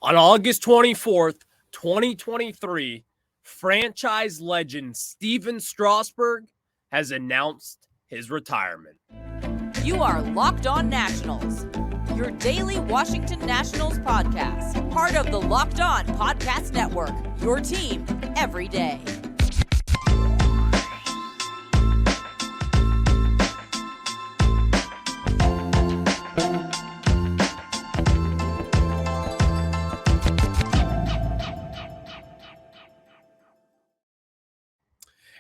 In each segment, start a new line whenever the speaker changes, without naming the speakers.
On August 24th, 2023, franchise legend Steven Strasburg has announced his retirement.
You are Locked On Nationals, your daily Washington Nationals podcast, part of the Locked On Podcast Network, your team every day.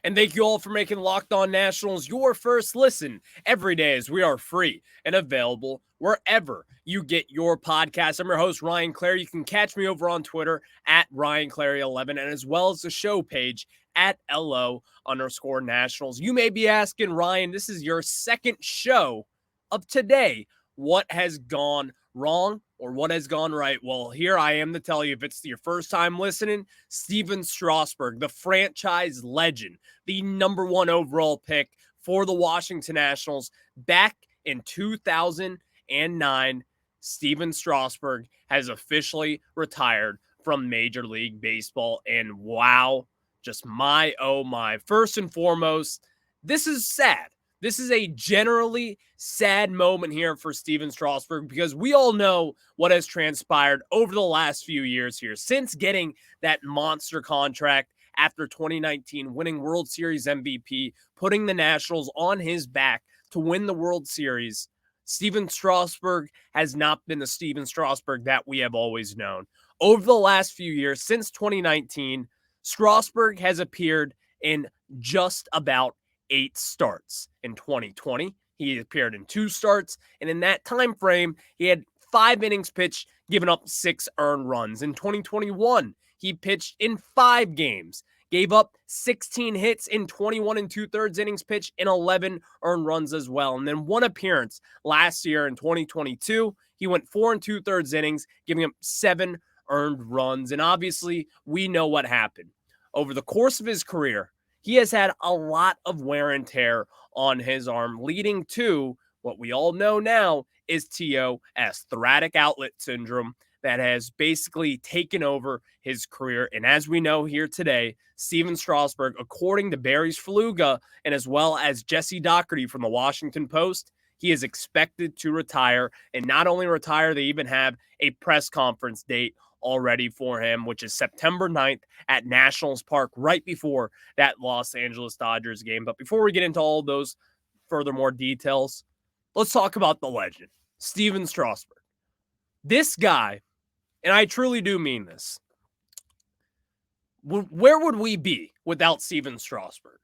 And thank you all for making Locked On Nationals your first listen every day, as we are free and available wherever you get your podcast. I'm your host, Ryan Clary. You can catch me over on Twitter at RyanClary11 and as well as the show page at LO_Nationals. You may be asking, Ryan, this is your second show of today. What has gone wrong or what has gone right? Well, here I am to tell you, if it's your first time listening, Steven Strasburg, the franchise legend, the number one overall pick for the Washington Nationals back in 2009, Steven Strasburg has officially retired from Major League Baseball. And wow, just my, oh my. First and foremost, this is sad. This is a generally sad moment here for Steven Strasburg because we all know what has transpired over the last few years here since getting that monster contract after 2019, winning World Series MVP, putting the Nationals on his back to win the World Series. Steven Strasburg has not been the Steven Strasburg that we have always known. Over the last few years, since 2019, Strasburg has appeared in just about 8 starts. In 2020, he appeared in 2 starts, and in that time frame, he had 5 innings pitched, giving up 6 earned runs. In 2021, he pitched in 5 games, gave up 16 hits in 21 2/3 innings pitched and 11 earned runs as well. And then 1 appearance last year in 2022, he went 4 2/3 innings, giving up 7 earned runs. And obviously, we know what happened. Over the course of his career, he has had a lot of wear and tear on his arm, leading to what we all know now is TOS, thoracic outlet syndrome, that has basically taken over his career. And as we know here today, Steven Strasburg, according to Barry Fluga and as well as Jesse Doherty from the Washington Post, he is expected to retire. And not only retire, they even have a press conference date already for him, which is September 9th at Nationals Park, right before that Los Angeles Dodgers game. But before we get into all those furthermore details, let's talk about the legend, Steven Strasburg. This guy, and I truly do mean this, where would we be without Steven Strasburg?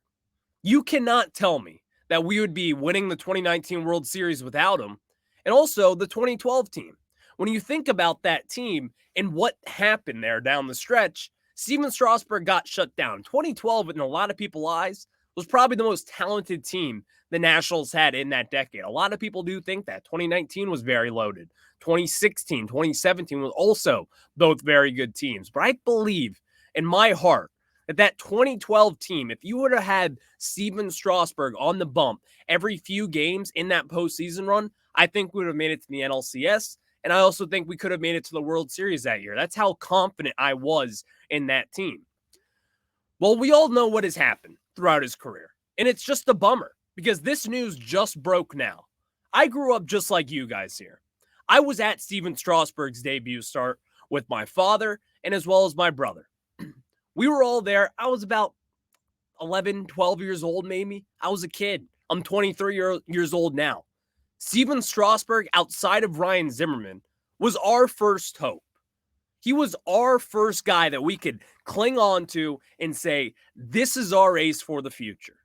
You cannot tell me that we would be winning the 2019 World Series without him, and also the 2012 team. When you think about that team and what happened there down the stretch, Steven Strasburg got shut down. 2012, in a lot of people's eyes, was probably the most talented team the Nationals had in that decade. A lot of people do think that. 2019 was very loaded. 2016, 2017 was also both very good teams. But I believe in my heart that 2012 team, if you would have had Steven Strasburg on the bump every few games in that postseason run, I think we would have made it to the NLCS. And I also think we could have made it to the World Series that year. That's how confident I was in that team. Well, we all know what has happened throughout his career. And it's just a bummer because this news just broke now. I grew up just like you guys here. I was at Steven Strasburg's debut start with my father and as well as my brother. We were all there. I was about 11, 12 years old maybe. I was a kid. I'm 23 years old now. Steven Strasburg, outside of Ryan Zimmerman, was our first hope. He was our first guy that we could cling on to and say, this is our ace for the future.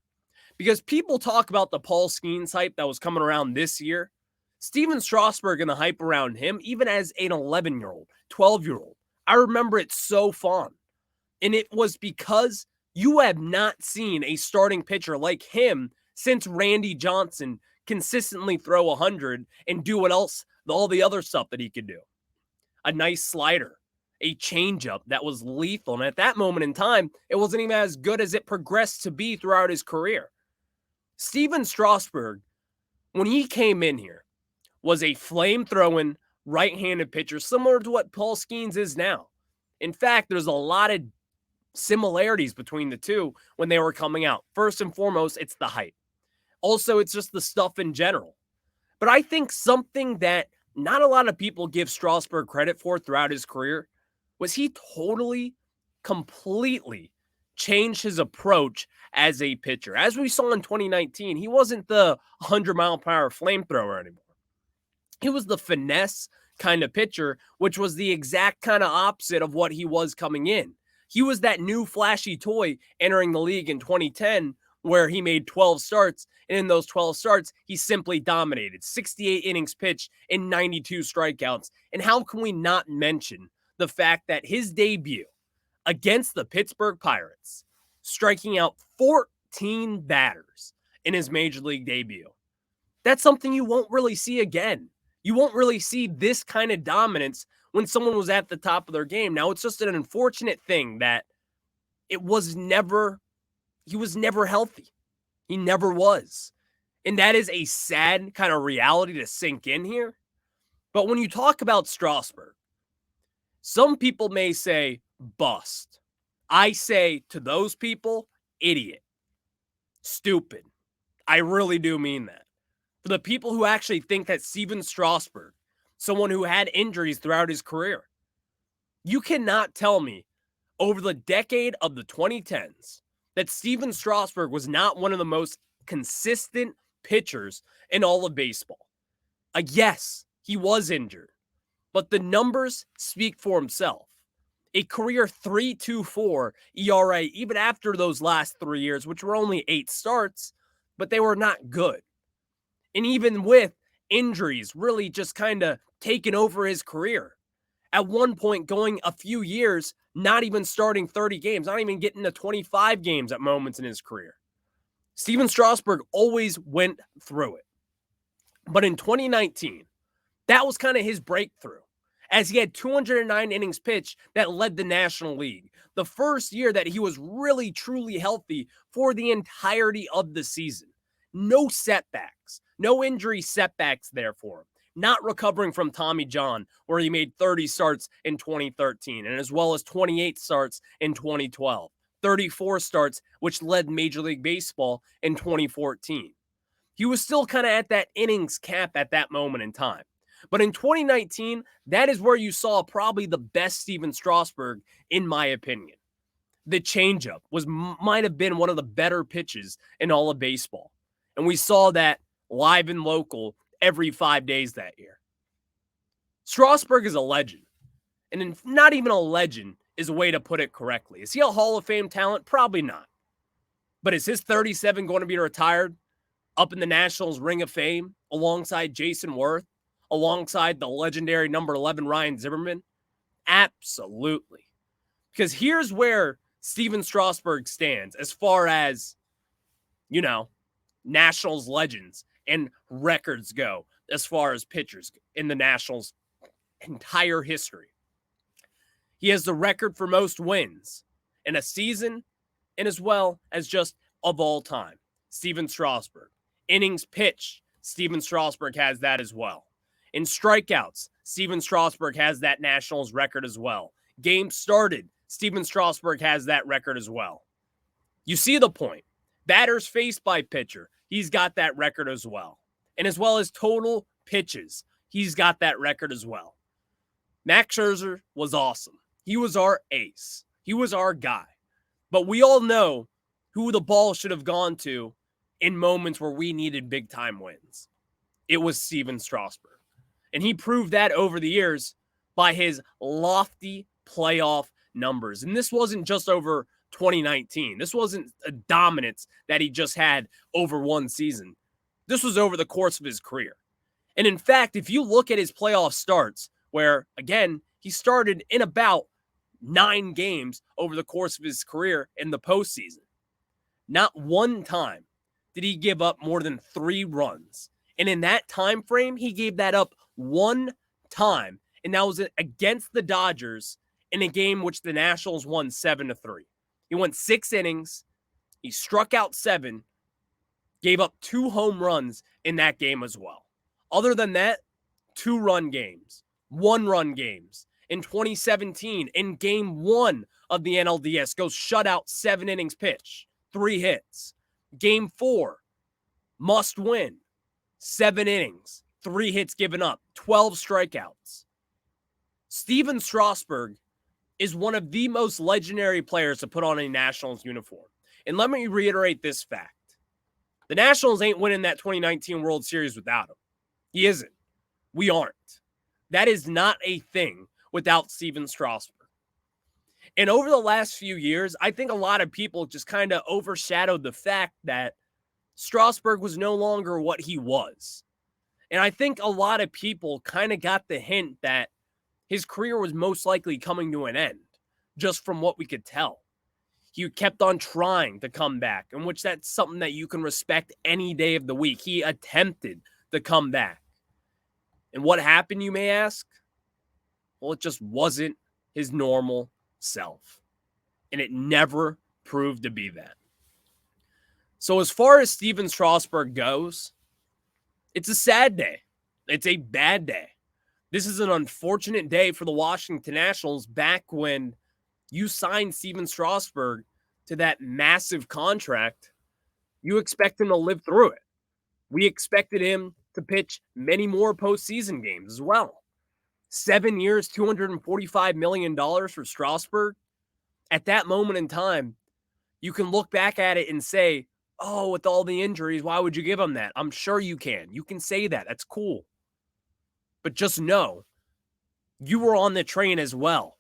Because people talk about the Paul Skeens hype that was coming around this year. Steven Strasburg and the hype around him, even as an 11-year-old, 12-year-old, I remember it so fond. And it was because you have not seen a starting pitcher like him since Randy Johnson consistently throw 100 and do what else, all the other stuff that he could do. A nice slider, a changeup that was lethal. And at that moment in time, it wasn't even as good as it progressed to be throughout his career. Steven Strasburg, when he came in here, was a flame-throwing, right-handed pitcher, similar to what Paul Skeens is now. In fact, there's a lot of similarities between the two when they were coming out. First and foremost, it's the height. Also, it's just the stuff in general. But I think something that not a lot of people give Strasburg credit for throughout his career was he totally, completely changed his approach as a pitcher. As we saw in 2019, he wasn't the 100-mile-per-hour flamethrower anymore. He was the finesse kind of pitcher, which was the exact kind of opposite of what he was coming in. He was that new flashy toy entering the league in 2010, where he made 12 starts, and in those 12 starts, he simply dominated. 68 innings pitched and 92 strikeouts. And how can we not mention the fact that his debut against the Pittsburgh Pirates, striking out 14 batters in his major league debut? That's something you won't really see again. You won't really see this kind of dominance when someone was at the top of their game. Now, it's just an unfortunate thing that he was never healthy. He never was. And that is a sad kind of reality to sink in here. But when you talk about Strasburg, some people may say bust. I say to those people, idiot, stupid. I really do mean that. For the people who actually think that Steven Strasburg, someone who had injuries throughout his career, you cannot tell me over the decade of the 2010s that Steven Strasburg was not one of the most consistent pitchers in all of baseball. Yes, he was injured, but the numbers speak for himself. A career 3.24 ERA, even after those last 3 years, which were only 8 starts, but they were not good. And even with injuries really just kind of taking over his career, at one point going a few years, not even starting 30 games, not even getting to 25 games at moments in his career. Steven Strasburg always went through it. But in 2019, that was kind of his breakthrough, as he had 209 innings pitched that led the National League. The first year that he was really, truly healthy for the entirety of the season. No setbacks, no injury setbacks there for him. Not recovering from Tommy John, where he made 30 starts in 2013, and as well as 28 starts in 2012. 34 starts, which led Major League Baseball in 2014. He was still kind of at that innings cap at that moment in time. But in 2019, that is where you saw probably the best Steven Strasburg, in my opinion. The changeup might have been one of the better pitches in all of baseball. And we saw that live and local every 5 days that year. Strasburg is a legend. And not even a legend is a way to put it correctly. Is he a Hall of Fame talent? Probably not. But is his 37 going to be retired up in the Nationals Ring of Fame alongside Jason Worth, alongside the legendary number 11 Ryan Zimmerman? Absolutely. Because here's where Steven Strasburg stands as far as, Nationals legends and records go as far as pitchers in the Nationals' entire history. He has the record for most wins in a season and as well as just of all time. Steven Strasburg. Innings pitched, Steven Strasburg has that as well. In strikeouts, Steven Strasburg has that Nationals record as well. Games started, Steven Strasburg has that record as well. You see the point. Batters faced by pitcher, he's got that record as well. And as well as total pitches, he's got that record as well. Max Scherzer was awesome. He was our ace. He was our guy. But we all know who the ball should have gone to in moments where we needed big-time wins. It was Steven Strasburg. And he proved that over the years by his lofty playoff numbers. And this wasn't just over 2019. This wasn't a dominance that he just had over one season. This was over the course of his career. And in fact, if you look at his playoff starts, where, again, he started in about 9 games over the course of his career in the postseason, not one time did he give up more than 3 runs. And in that time frame, he gave that up one time, and that was against the Dodgers in a game which the Nationals won 7-3. He went 6 innings, he struck out 7, gave up 2 home runs in that game as well. Other than that, 2-run games. one-run games. In 2017, in Game 1 of the NLDS, goes shutout, 7 innings pitched, 3 hits. Game 4, must win, 7 innings, 3 hits given up, 12 strikeouts. Stephen Strasburg is one of the most legendary players to put on a Nationals uniform. And let me reiterate this fact. The Nationals ain't winning that 2019 World Series without him. He isn't. We aren't. That is not a thing without Stephen Strasburg. And over the last few years, I think a lot of people just kind of overshadowed the fact that Strasburg was no longer what he was. And I think a lot of people kind of got the hint that his career was most likely coming to an end, just from what we could tell. He kept on trying to come back, in which that's something that you can respect any day of the week. He attempted to come back. And what happened, you may ask? Well, it just wasn't his normal self. And it never proved to be that. So as far as Stephen Strasburg goes, it's a sad day. It's a bad day. This is an unfortunate day for the Washington Nationals back when you signed Stephen Strasburg to that massive contract. You expect him to live through it. We expected him to pitch many more postseason games as well. 7 years, $245 million for Strasburg. At that moment in time, you can look back at it and say, oh, with all the injuries, why would you give him that? I'm sure you can. You can say that. That's cool. But just know, you were on the train as well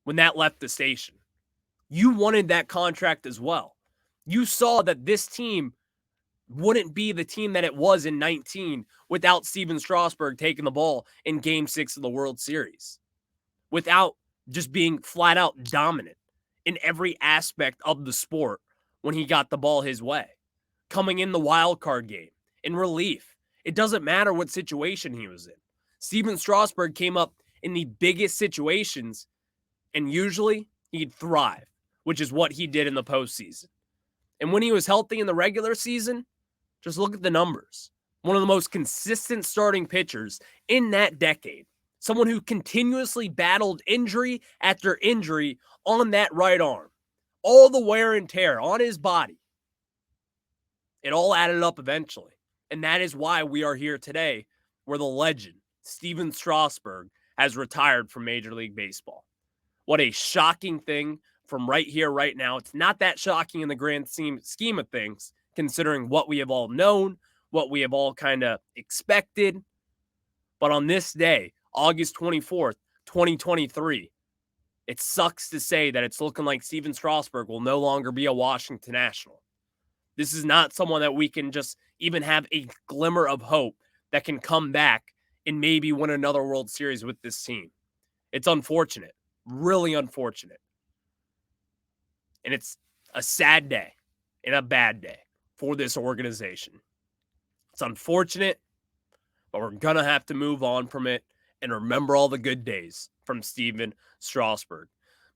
when that left the station. You wanted that contract as well. You saw that this team wouldn't be the team that it was in 19 without Stephen Strasburg taking the ball in Game 6 of the World Series, without just being flat out dominant in every aspect of the sport when he got the ball his way, coming in the wild card game, in relief. It doesn't matter what situation he was in. Stephen Strasburg came up in the biggest situations, and usually he'd thrive, which is what he did in the postseason. And when he was healthy in the regular season, just look at the numbers. One of the most consistent starting pitchers in that decade. Someone who continuously battled injury after injury on that right arm. All the wear and tear on his body. It all added up eventually. And that is why we are here today, where the legend, Stephen Strasburg, has retired from Major League Baseball. What a shocking thing from right here, right now. It's not that shocking in the grand scheme of things, considering what we have all known, what we have all kind of expected. But on this day, August 24th, 2023, it sucks to say that it's looking like Stephen Strasburg will no longer be a Washington National. This is not someone that we can just even have a glimmer of hope that can come back and maybe win another World Series with this team. It's unfortunate, really unfortunate. And it's a sad day and a bad day for this organization. It's unfortunate, but we're going to have to move on from it and remember all the good days from Stephen Strasburg.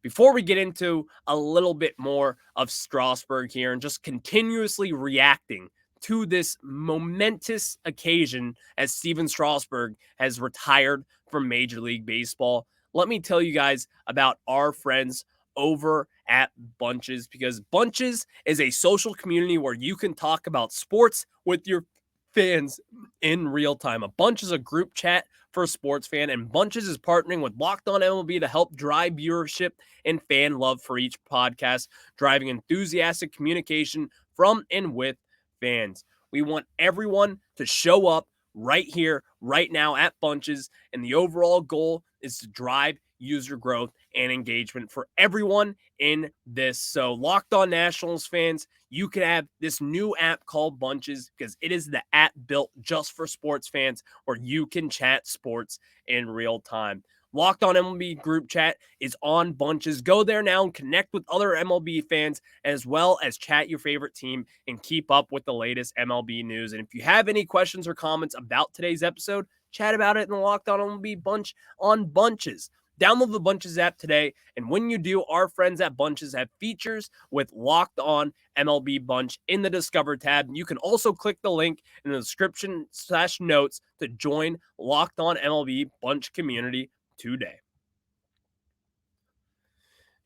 Before we get into a little bit more of Strasburg here and just continuously reacting to this momentous occasion as Stephen Strasburg has retired from Major League Baseball, let me tell you guys about our friends over at Bunches, because Bunches is a social community where you can talk about sports with your fans in real time. A Bunch is a group chat for a sports fan, and Bunches is partnering with Locked On MLB to help drive viewership and fan love for each podcast, driving enthusiastic communication from and with fans. We want everyone to show up right here, right now at Bunches, and the overall goal is to drive user growth and engagement for everyone in this. So Locked On Nationals fans, you can have this new app called Bunches, because it is the app built just for sports fans where you can chat sports in real time. Locked On MLB group chat is on Bunches. Go there now and connect with other MLB fans, as well as chat your favorite team and keep up with the latest MLB news. And if you have any questions or comments about today's episode, chat about it in the Locked On MLB bunch on Bunches. Download the Bunches app today, and when you do, our friends at Bunches have features with Locked On MLB Bunch in the Discover tab. You can also click the link in the description/notes to join Locked On MLB Bunch community today.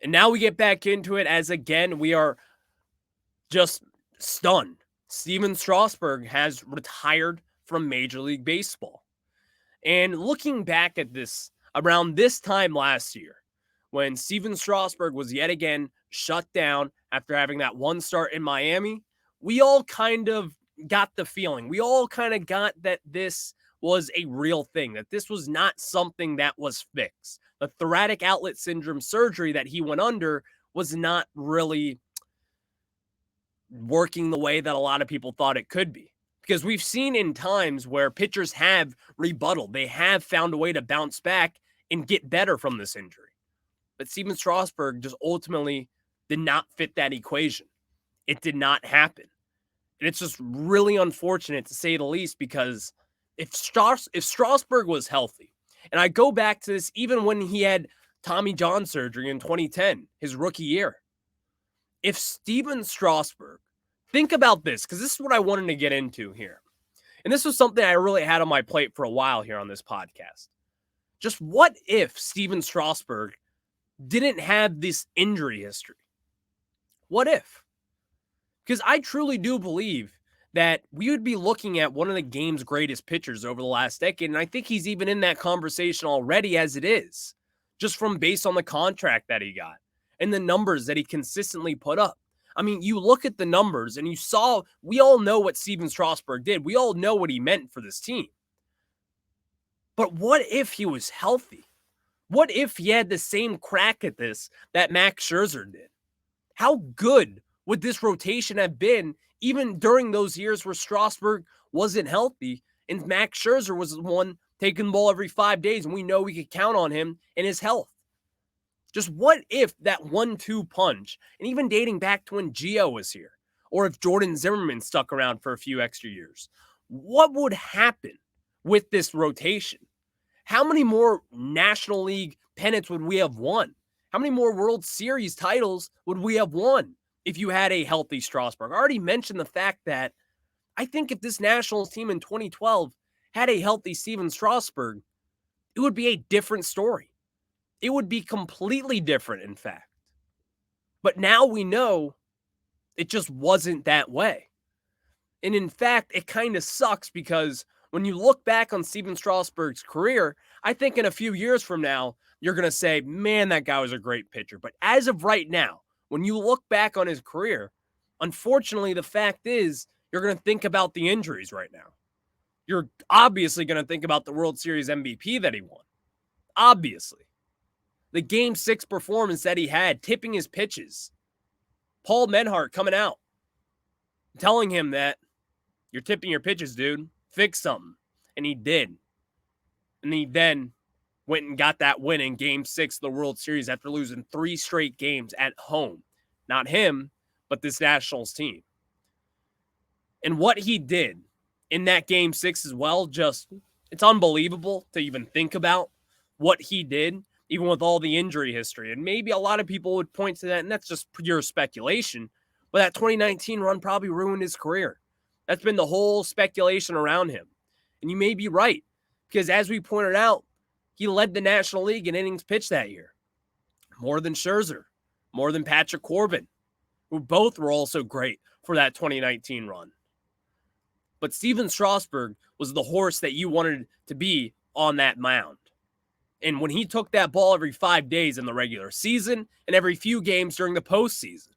And now we get back into it, as again, we are just stunned. Steven Strasburg has retired from Major League Baseball. And looking back at this, around this time last year, when Steven Strasburg was yet again shut down after having that one start in Miami, we all kind of got the feeling. We all kind of got that this was a real thing, that this was not something that was fixed. The thoracic outlet syndrome surgery that he went under was not really working the way that a lot of people thought it could be. Because we've seen in times where pitchers have rebutted, they have found a way to bounce back and get better from this injury. But Steven Strasburg just ultimately did not fit that equation. It did not happen. And it's just really unfortunate, to say the least, because if Strasburg was healthy, and I go back to this even when he had Tommy John surgery in 2010, his rookie year. If Steven Strasburg, think about this, because this is what I wanted to get into here. And this was something I really had on my plate for a while here on this podcast. Just what if Steven Strasburg didn't have this injury history? What if? Because I truly do believe that we would be looking at one of the game's greatest pitchers over the last decade. And I think he's even in that conversation already as it is, just from based on the contract that he got and the numbers that he consistently put up. I mean, you look at the numbers and you saw, we all know what Steven Strasburg did. We all know what he meant for this team. But what if he was healthy? What if he had the same crack at this that Max Scherzer did? How good would this rotation have been even during those years where Strasburg wasn't healthy and Max Scherzer was the one taking the ball every 5 days, and we know we could count on him and his health? Just what if that 1-2 punch, and even dating back to when Gio was here, or if Jordan Zimmerman stuck around for a few extra years, what would happen with this rotation? How many more National League pennants would we have won? How many more World Series titles would we have won if you had a healthy Strasburg? I already mentioned the fact that I think if this Nationals team in 2012 had a healthy Steven Strasburg, it would be a different story. It would be completely different, in fact. But now we know it just wasn't that way. And in fact, it kind of sucks, because when you look back on Steven Strasburg's career, I think in a few years from now, you're going to say, man, that guy was a great pitcher. But as of right now, when you look back on his career, unfortunately, the fact is you're going to think about the injuries right now. You're obviously going to think about the World Series MVP that he won. Obviously. The Game 6 performance that he had, tipping his pitches. Paul Menhart coming out, telling him that you're tipping your pitches, dude. Fix something. And he did. And he then went and got that win in Game 6 of the World Series after losing 3 straight games at home. Not him, but this Nationals team. And what he did in that Game 6 as well, just, it's unbelievable to even think about what he did, even with all the injury history. And maybe a lot of people would point to that, and that's just pure speculation, but that 2019 run probably ruined his career. That's been the whole speculation around him. And you may be right, because as we pointed out, he led the National League in innings pitched that year. More than Scherzer, more than Patrick Corbin, who both were also great for that 2019 run. But Steven Strasburg was the horse that you wanted to be on that mound. And when he took that ball every 5 days in the regular season and every few games during the postseason,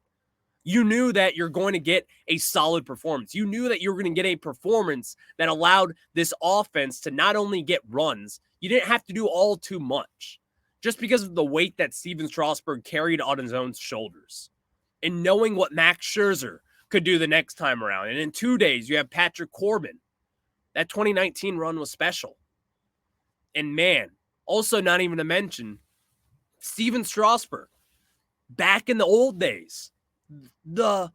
you knew that you're going to get a solid performance. You knew that you were going to get a performance that allowed this offense to not only get runs, you didn't have to do all too much, just because of the weight that Steven Strasburg carried on his own shoulders. And knowing what Max Scherzer could do the next time around. And in 2 days, you have Patrick Corbin. That 2019 run was special. And man, also not even to mention Steven Strasburg. Back in the old days, the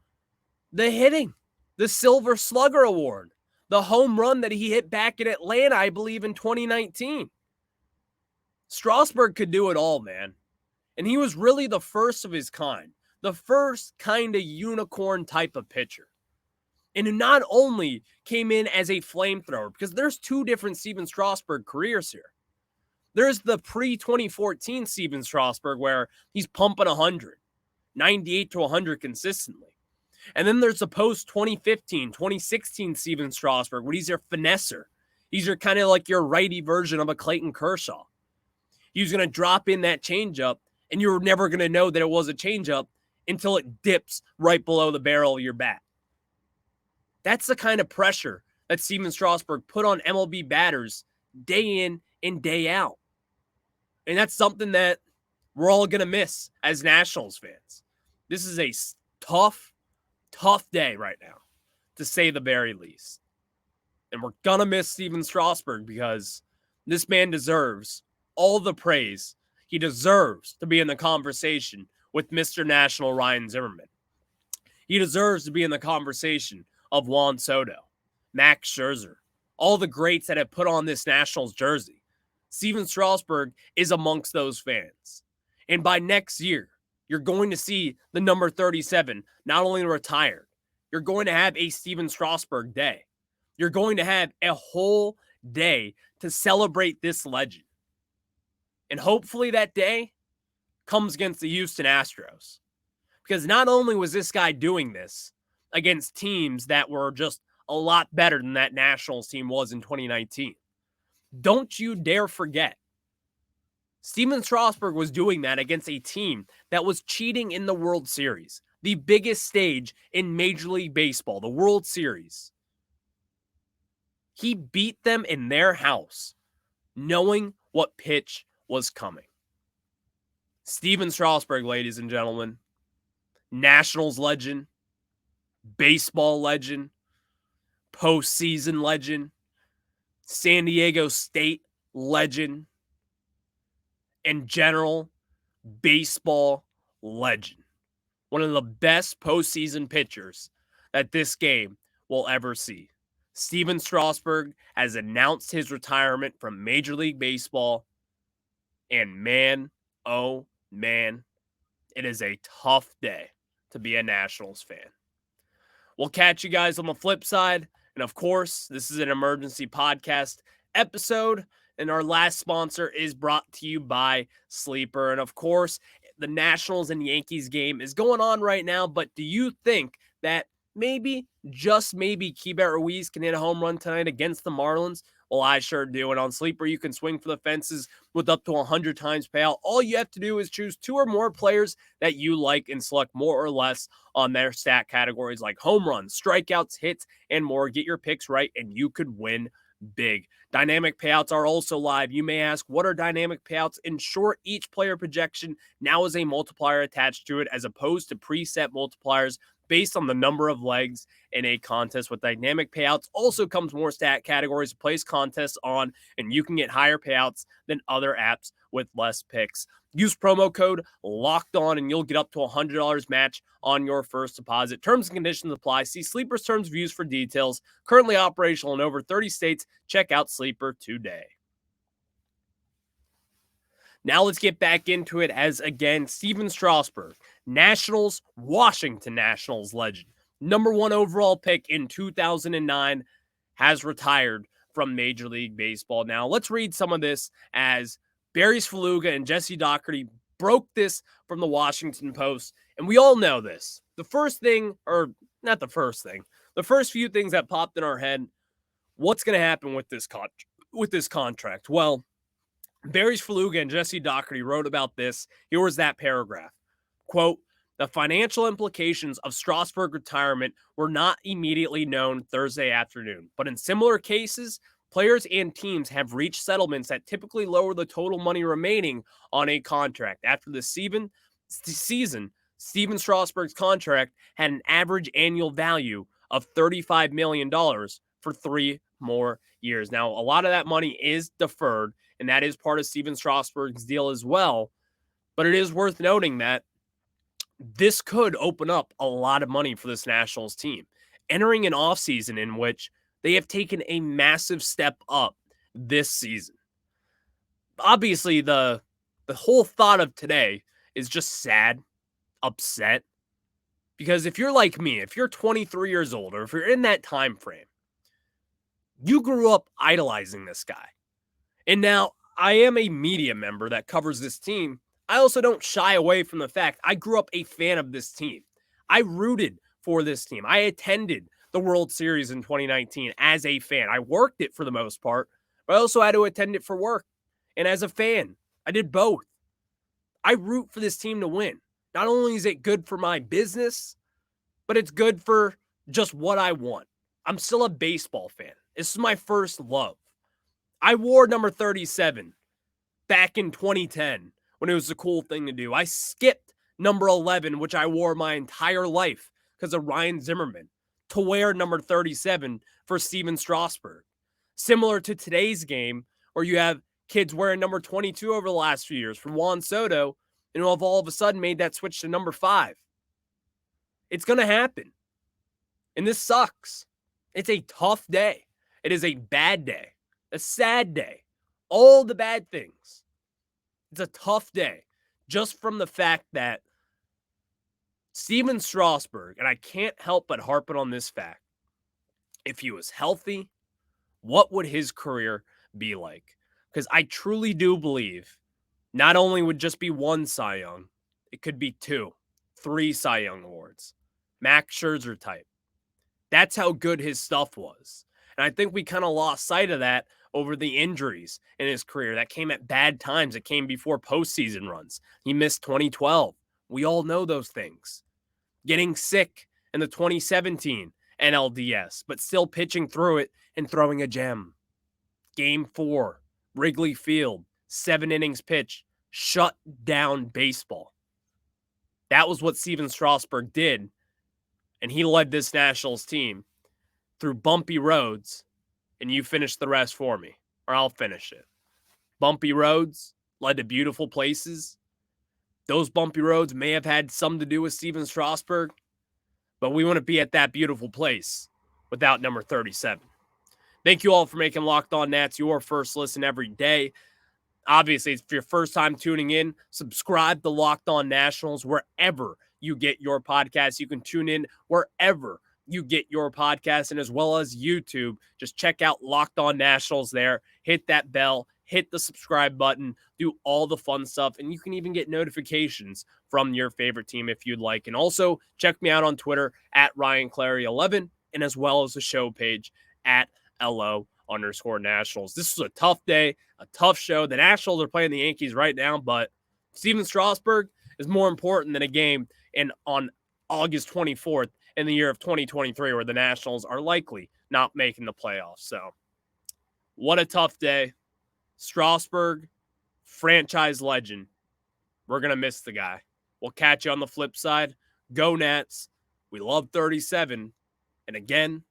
hitting, the Silver Slugger Award, the home run that he hit back in Atlanta, I believe, in 2019. Strasburg could do it all, man. And he was really the first of his kind, the first kind of unicorn type of pitcher. And who not only came in as a flamethrower, because there's two different Steven Strasburg careers here. There's the pre-2014 Steven Strasburg where he's pumping 100, 98 to 100 consistently. And then there's the post-2015, 2016 Steven Strasburg where he's your finesser. He's your kind of like your righty version of a Clayton Kershaw. He was going to drop in that changeup, and you're never going to know that it was a changeup until it dips right below the barrel of your bat. That's the kind of pressure that Steven Strasburg put on MLB batters day in and day out. And that's something that we're all going to miss as Nationals fans. This is a tough day right now, to say the very least. And we're going to miss Steven Strasburg because this man deserves all the praise. He deserves to be in the conversation with Mr. National Ryan Zimmerman. He deserves to be in the conversation of Juan Soto, Max Scherzer, all the greats that have put on this Nationals jersey. Steven Strasburg is amongst those fans. And by next year, you're going to see the number 37 not only retired, you're going to have a Steven Strasburg day. You're going to have a whole day to celebrate this legend. And hopefully that day comes against the Houston Astros. Because not only was this guy doing this against teams that were just a lot better than that Nationals team was in 2019. Don't you dare forget, Steven Strasburg was doing that against a team that was cheating in the World Series, the biggest stage in Major League Baseball, the World Series. He beat them in their house, knowing what pitch was coming. Steven Strasburg, ladies and gentlemen, Nationals legend, baseball legend, postseason legend, San Diego State legend, and general baseball legend. One of the best postseason pitchers that this game will ever see. Steven Strasburg has announced his retirement from Major League Baseball. And man, oh man, it is a tough day to be a Nationals fan. We'll catch you guys on the flip side. And of course, this is an emergency podcast episode. And our last sponsor is brought to you by Sleeper. And of course, the Nationals and Yankees game is going on right now. But do you think that maybe, just maybe, Keibert Ruiz can hit a home run tonight against the Marlins? Well, I sure do. And on Sleeper, you can swing for the fences with up to 100 times payout. All you have to do is choose two or more players that you like and select more or less on their stat categories like home runs, strikeouts, hits, and more. Get your picks right, and you could win big. Dynamic payouts are also live. You may ask, what are dynamic payouts? In short, each player projection now is a multiplier attached to it as opposed to preset multipliers based on the number of legs in a contest. With dynamic payouts also comes more stat categories to place contests on, and you can get higher payouts than other apps with less picks. Use promo code LOCKEDON and you'll get up to $100 match on your first deposit. Terms and conditions apply. See Sleeper's terms of use for details. Currently operational in over 30 states. Check out Sleeper today. Now let's get back into it as, again, Steven Strasburg, Nationals, Washington Nationals legend, number 1 overall pick in 2009, has retired from Major League Baseball. Now let's read some of this as Barry Svrluga and Jesse Doherty broke this from the Washington Post. And we all know this. The first thing, or not the first thing, the first few things that popped in our head, what's going to happen with this contract? Well, Barry Svrluga and Jesse Doherty wrote about this. Here was that paragraph. Quote, the financial implications of Strasburg retirement were not immediately known Thursday afternoon, but in similar cases, players and teams have reached settlements that typically lower the total money remaining on a contract. After the season, Steven Strasburg's contract had an average annual value of $35 million for 3 more years. Now, a lot of that money is deferred, and that is part of Steven Strasburg's deal as well. But it is worth noting that this could open up a lot of money for this Nationals team, entering an offseason in which they have taken a massive step up this season. obviously the whole thought of today is just sad, upset. Because if you're like me, if you're 23 years old, or if you're in that time frame, you grew up idolizing this guy. And now I am a media member that covers this team. I also don't shy away from the fact I grew up a fan of this team. I rooted for this team. I attended the World Series in 2019 as a fan. I worked it for the most part, but I also had to attend it for work. And as a fan, I did both. I root for this team to win. Not only is it good for my business, but it's good for just what I want. I'm still a baseball fan. This is my first love. I wore number 37 back in 2010 when it was a cool thing to do. I skipped number 11, which I wore my entire life because of Ryan Zimmerman, to wear number 37 for Steven Strasburg. Similar to today's game, where you have kids wearing number 22 over the last few years from Juan Soto, and who have all of a sudden made that switch to number 5. It's going to happen. And this sucks. It's a tough day. It is a bad day, a sad day, all the bad things. It's a tough day just from the fact that Steven Strasburg, and I can't help but harping on this fact, if he was healthy, what would his career be like? Because I truly do believe not only would just be one Cy Young, it could be 2, 3 Cy Young awards. Max Scherzer type. That's how good his stuff was. And I think we kind of lost sight of that over the injuries in his career. That came at bad times. It came before postseason runs. He missed 2012. We all know those things. Getting sick in the 2017 NLDS, but still pitching through it and throwing a gem. Game 4, Wrigley Field, 7 innings pitched, shut down baseball. That was what Steven Strasburg did. And he led this Nationals team through bumpy roads, and you finish the rest for me, or I'll finish it. Bumpy roads led to beautiful places. Those bumpy roads may have had something to do with Steven Strasburg, but we wouldn't be at that beautiful place without number 37. Thank you all for making Locked On Nats your first listen every day. Obviously, if it's your first time tuning in, subscribe to Locked On Nationals wherever you get your podcasts. You can tune in wherever you get your podcasts, and as well as YouTube. Just check out Locked On Nationals there. Hit that bell, hit the subscribe button, do all the fun stuff, and you can even get notifications from your favorite team if you'd like. And also check me out on Twitter at RyanClary11, and as well as the show page at LO_Nationals. This was a tough day, a tough show. The Nationals are playing the Yankees right now, but Steven Strasburg is more important than a game on August 24th in the year of 2023, where the Nationals are likely not making the playoffs. So what a tough day. Strasburg, franchise legend. We're going to miss the guy. We'll catch you on the flip side. Go Nats. We love 37. And again,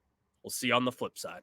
we'll see you on the flip side.